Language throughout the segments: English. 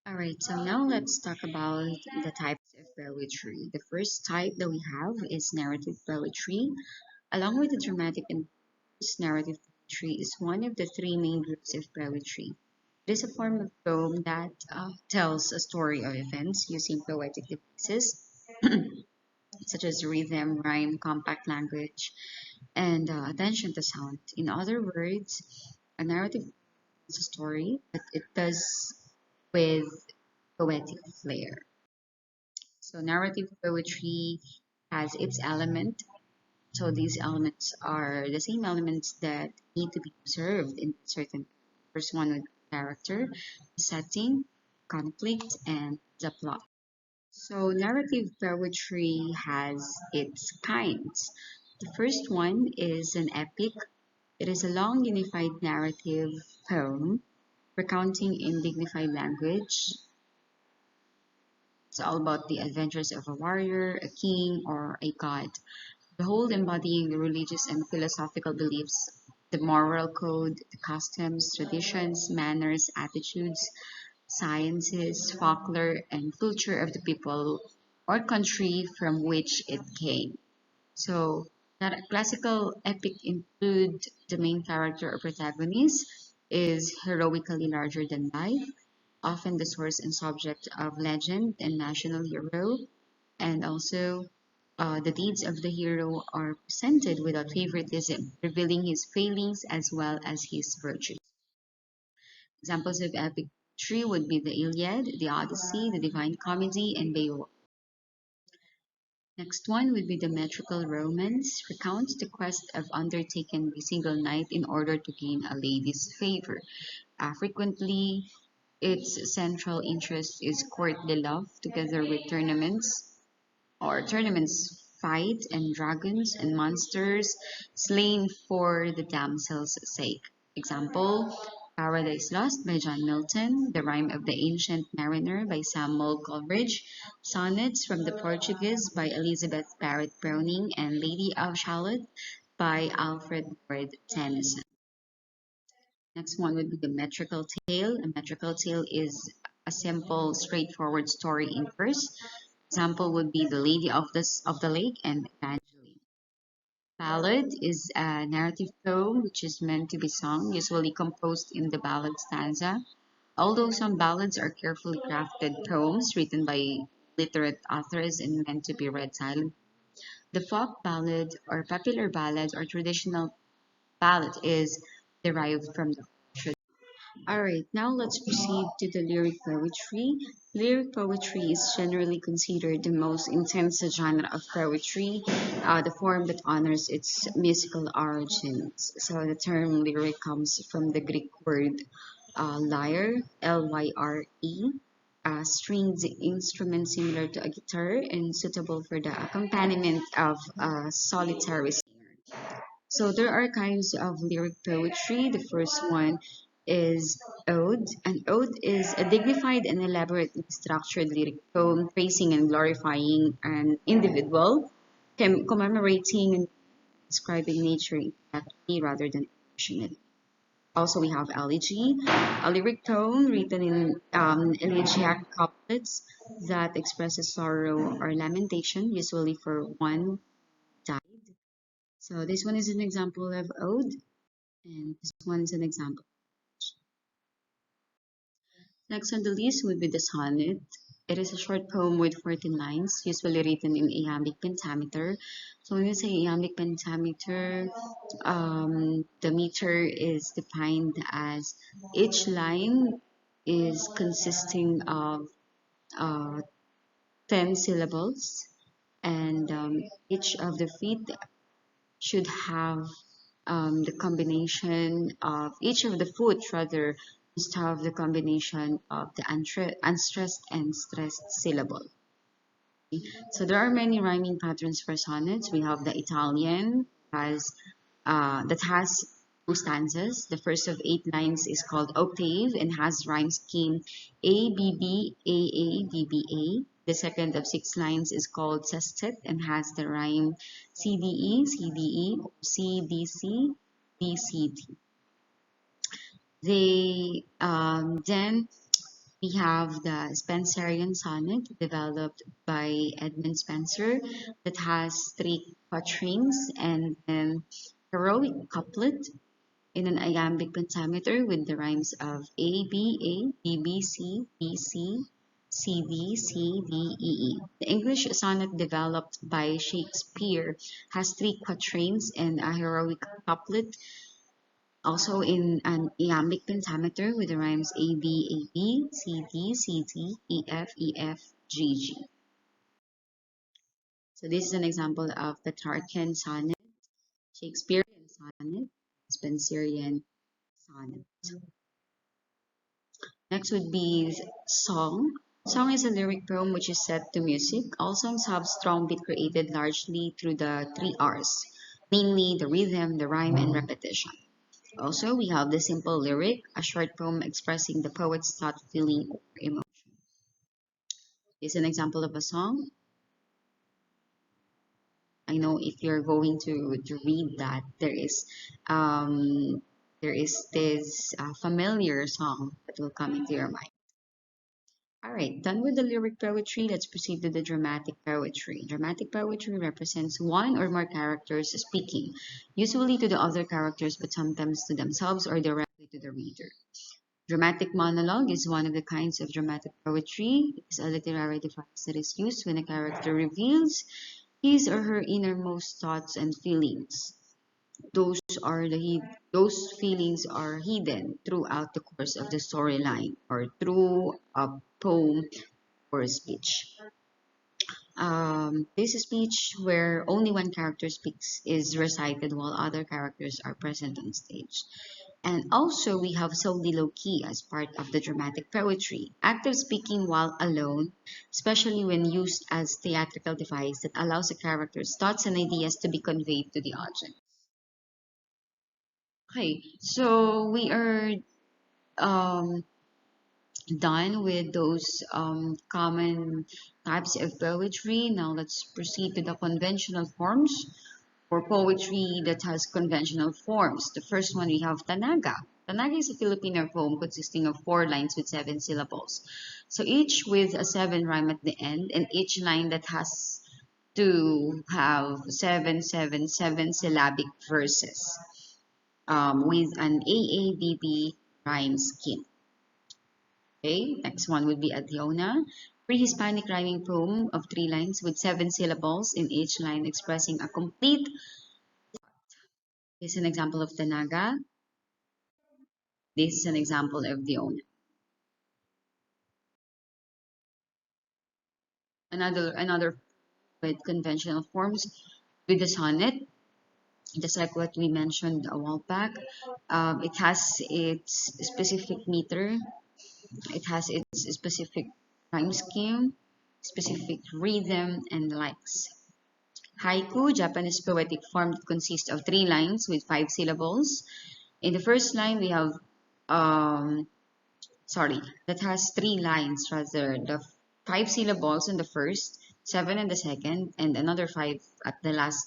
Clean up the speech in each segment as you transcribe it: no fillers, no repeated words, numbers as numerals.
All right, so now let's talk about the types of poetry. The first type that we have is narrative poetry. Along with the dramatic and prose, narrative poetry is one of the three main groups of poetry. It is a form of poem that tells a story of events using poetic devices such as rhythm, rhyme, compact language, and attention to sound. In other words, a narrative is a story, but it does with poetic flair. So narrative poetry has its element. So these elements are the same elements that need to be observed in certain. First one with character, setting, conflict, and the plot. So narrative poetry has its kinds. The first one is an epic. It is a long unified narrative poem recounting in dignified language. It's all about the adventures of a warrior, a king, or a god. The whole embodying the religious and philosophical beliefs, the moral code, the customs, traditions, manners, attitudes, sciences, folklore, and culture of the people or country from which it came. So, that classical epic include the main character or protagonist is heroically larger than life, often the source and subject of legend and national hero, and also the deeds of the hero are presented without favoritism, revealing his failings as well as his virtues. Examples of epic poetry would be the Iliad, the Odyssey, the Divine Comedy, and Beowulf. Next one would be the metrical romance, recounts the quest of undertaken by a single knight in order to gain a lady's favor. Frequently, its central interest is courtly love, together with tournaments fight and dragons and monsters slain for the damsel's sake. Example, Paradise Lost by John Milton, The Rime of the Ancient Mariner by Samuel Coleridge, Sonnets from the Portuguese by Elizabeth Barrett Browning, and Lady of Shalott by Alfred Lord Tennyson. Next one would be the metrical tale. A metrical tale is a simple, straightforward story in verse. Example would be The Lady of the Lake and Evangeline. Ballad is a narrative poem which is meant to be sung, usually composed in the ballad stanza. Although some ballads are carefully crafted poems written by literate authors and meant to be read silent, the folk ballad or popular ballad or traditional ballad is derived from the Alright, now let's proceed to the lyric poetry. Lyric poetry is generally considered the most intense genre of poetry, the form that honors its musical origins. So the term lyric comes from the Greek word lyre, Lyre, a stringed instrument similar to a guitar and suitable for the accompaniment of a solitary singer. So there are kinds of lyric poetry. The first one is ode. An ode is a dignified and elaborately structured lyric poem praising and glorifying an individual, commemorating and describing nature exactly rather than emotionally. Also, we have elegy, a lyric poem written in elegiac couplets that expresses sorrow or lamentation, usually for one died. So this one is an example of ode, and this one is an example. Next on the list would be the sonnet. It is a short poem with 14 lines, usually written in iambic pentameter. So when you say iambic pentameter, the meter is defined as each line is consisting of uh, 10 syllables, and each of the feet should have the combination of each of the foot rather must have the combination of the unstressed and stressed syllable. So there are many rhyming patterns for sonnets. We have the Italian has that has two stanzas. The first of 8 lines is called octave and has rhyme scheme A B B A A B B A. The second of 6 lines is called sestet and has the rhyme CDE CDE or CDC DCD. They then We have the Spenserian sonnet developed by Edmund Spenser that has three quatrains and then heroic couplet in an iambic pentameter with the rhymes of A, B, A, B, B, C, B, C, C, D, C, D, E, E. The English sonnet developed by Shakespeare has three quatrains and a heroic couplet, also in an iambic pentameter with the rhymes A, B, A, B, C, D, C, D, E, F, E, F, G, G. So this is an example of Petrarchan sonnet, Shakespearean sonnet, Spenserian sonnet. Next would be song. Song is a lyric poem which is set to music. All songs have strong beat created largely through the three R's, namely the rhythm, the rhyme, and repetition. Also, we have the simple lyric, a short poem expressing the poet's thought, feeling, or emotion. Is an example of a song. I know if you're going to read that, um, there is this familiar song that will come into your mind. All right, done with the lyric poetry, let's proceed to the dramatic poetry. Dramatic poetry represents one or more characters speaking, usually to the other characters, but sometimes to themselves or directly to the reader. Dramatic monologue is one of the kinds of dramatic poetry. It is a literary device that is used when a character reveals his or her innermost thoughts and feelings. Those those feelings are hidden throughout the course of the storyline or through a poem or a speech. This speech where only one character speaks is recited while other characters are present on stage. And also we have soliloquy as part of the dramatic poetry. Active speaking while alone, especially when used as theatrical device that allows a character's thoughts and ideas to be conveyed to the audience. Okay, so we are um, done with those common types of poetry. Now let's proceed to the conventional forms for poetry that has conventional forms. The first one we have Tanaga. Tanaga is a Filipino poem consisting of 4 lines with 7 syllables. So each with a 7 rhyme at the end, and each line that has to have 7 syllabic verses with an AABB rhyme scheme. Okay, next one would be Adiona, pre-Hispanic rhyming poem of 3 lines with 7 syllables in each line expressing a complete. This is an example of Tanaga. This is an example of Diona. Another with conventional forms with the sonnet, just like what we mentioned a while back. It has its specific meter. It has its specific rhyme scheme, specific rhythm, and likes. Haiku, Japanese poetic form that consists of 3 lines with 5 syllables. In the first line, we have um, that has 3 lines rather. The 5 syllables in the first, 7 in the second, and another 5 at the last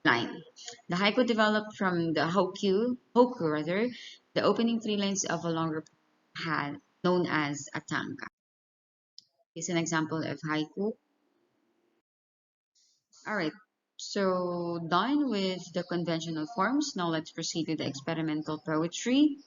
line. The haiku developed from the hoku rather, the opening 3 lines of a longer had known as a tanka. Is an example of haiku. All right. So done with the conventional forms. Now let's proceed to the experimental poetry.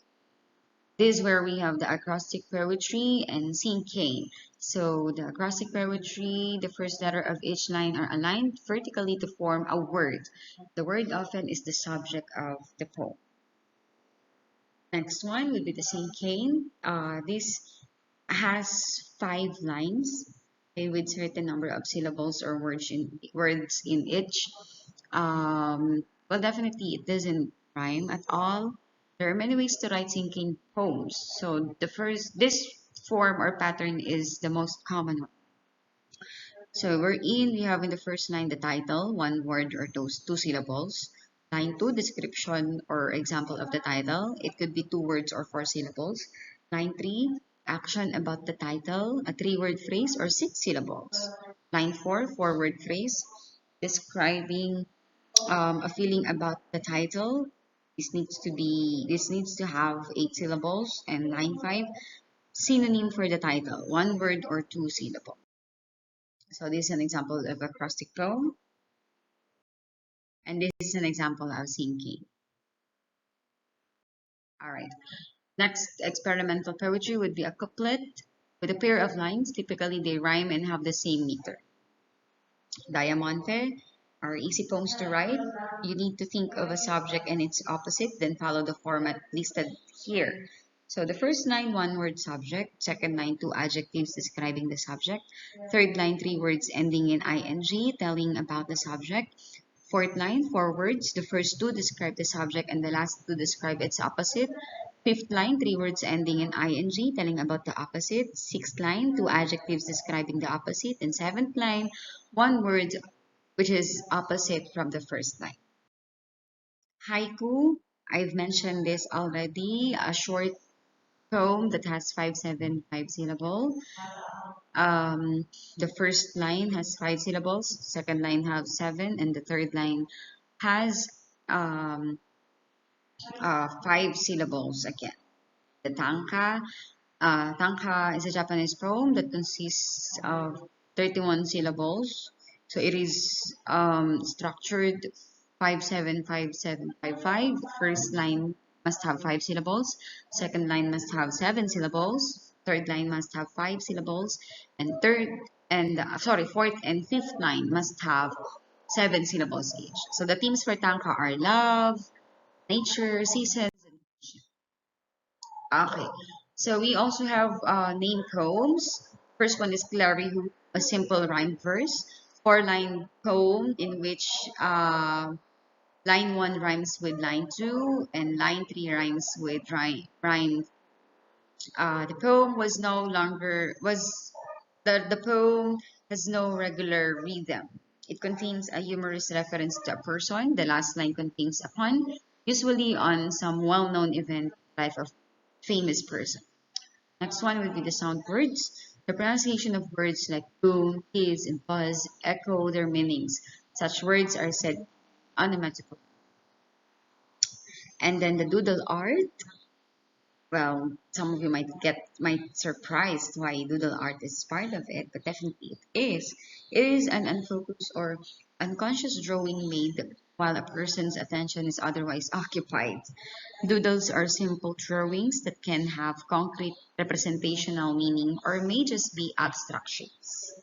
This is where we have the acrostic poetry and syncane. So the acrostic poetry, the first letter of each line are aligned vertically to form a word. The word often is the subject of the poem. Next one would be the syncane. This has 5 lines, okay, with certain number of syllables or words in each. Well, definitely it doesn't rhyme at all. There are many ways to write syncing poems. So this form or pattern is the most common one. So we have in the first line the title, one word or those 2 syllables. Line 2, description or example of the title. It could be 2 words or 4 syllables. Line 3, action about the title, a 3-word phrase or 6 syllables. Line 4, 4-word phrase describing a feeling about the title. This needs to have 8 syllables. And line 5, synonym for the title, one word or two syllable. So this is an example of acrostic poem, and this is an example of sinking. All right. Next, experimental poetry would be a couplet with a pair of lines. Typically, they rhyme and have the same meter. Diamante are easy poems to write. You need to think of a subject and its opposite, then follow the format listed here. So the first line, one word subject. Second line, two adjectives describing the subject. Third line, three words ending in ing, telling about the subject. Fourth line, four words. The first two describe the subject and the last two describe its opposite. Fifth line, three words ending in ing, telling about the opposite. Sixth line, two adjectives describing the opposite. And seventh line, one word which is opposite from the first line. Haiku, I've mentioned this already, a short poem that has 575 syllables. The first line has 5 syllables, second line has 7, and the third line has 5 syllables again. The tanka is a Japanese poem that consists of 31 syllables. So it is structured 5 7 5 7 5 5. First line must have 5 syllables. Second line must have 7 syllables. Third line must have 5 syllables. And fourth and fifth line must have 7 syllables each. So the themes for tanka are love, nature, seasons. Okay, so we also have name poems. First one is Clarihu, a simple rhyme verse, four-line poem in which line one rhymes with line two and line three rhymes with rhyme. The poem was no longer was the poem has no regular rhythm. It contains a humorous reference to a person. The last line contains a pun, usually on some well-known event, life of famous person. Next one will be the sound words. The pronunciation of words like boom, hiss, and buzz echo their meanings. Such words are said onomatopoeia. And then the doodle art. Well, some of you might surprised why doodle art is part of it, but definitely it is. It is an unfocused or unconscious drawing made while a person's attention is otherwise occupied. Doodles are simple drawings that can have concrete representational meaning or may just be abstract shapes.